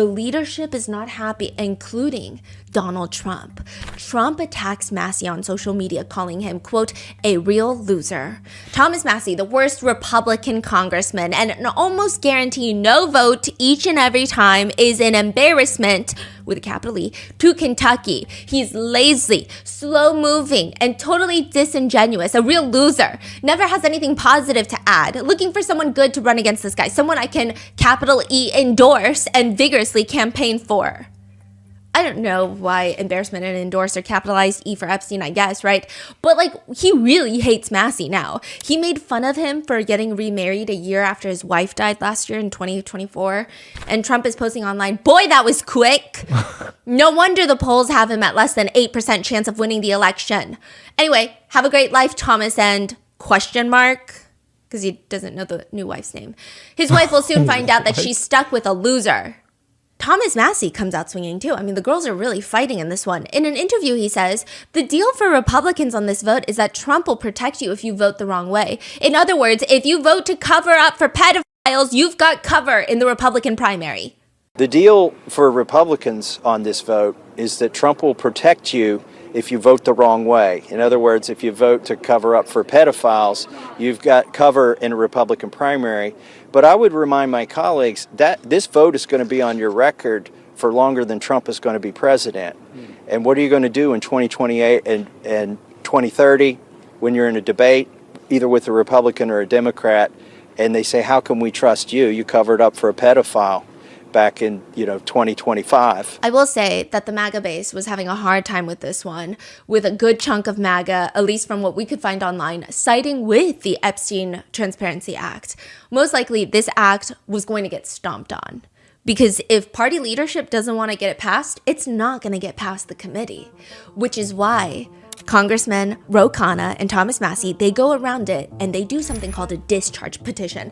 The leadership is not happy, including Donald Trump. Trump attacks Massey on social media, calling him, quote, a real loser. Thomas Massey, the worst Republican congressman, and an almost guarantee no vote each and every time, is an embarrassment, with a capital E, to Kentucky. He's lazy, slow-moving, and totally disingenuous, a real loser. Never has anything positive to add. Looking for someone good to run against this guy, someone I can, capital E, endorse and vigorously campaign for. I don't know why embarrassment and endorse are capitalized E for Epstein, I guess, right? But like, he really hates Massey now. He made fun of him for getting remarried a year after his wife died last year in 2024. And Trump is posting online, boy, that was quick. No wonder the polls have him at less than 8% chance of winning the election. Anyway, have a great life, Thomas, and question mark? Because he doesn't know the new wife's name. His wife will soon find out that she's stuck with a loser. Thomas Massey comes out swinging too. I mean, the girls are really fighting in this one. In an interview, he says, the deal for Republicans on this vote is that Trump will protect you if you vote the wrong way. In other words, if you vote to cover up for pedophiles, you've got cover in the Republican primary. The deal for Republicans on this vote is that Trump will protect you if you vote the wrong way. In other words, if you vote to cover up for pedophiles, you've got cover in a Republican primary. But I would remind my colleagues that this vote is going to be on your record for longer than Trump is going to be president. And what are you going to do in 2028 and 2030 when you're in a debate, either with a Republican or a Democrat, and they say, how can we trust you? You covered up for a pedophile back in, 2025. I will say that the MAGA base was having a hard time with this one, with a good chunk of MAGA, at least from what we could find online, siding with the Epstein Transparency Act. Most likely, this act was going to get stomped on. Because if party leadership doesn't want to get it passed, it's not going to get past the committee, which is why Congressmen Ro Khanna and Thomas Massey, they go around it and they do something called a discharge petition.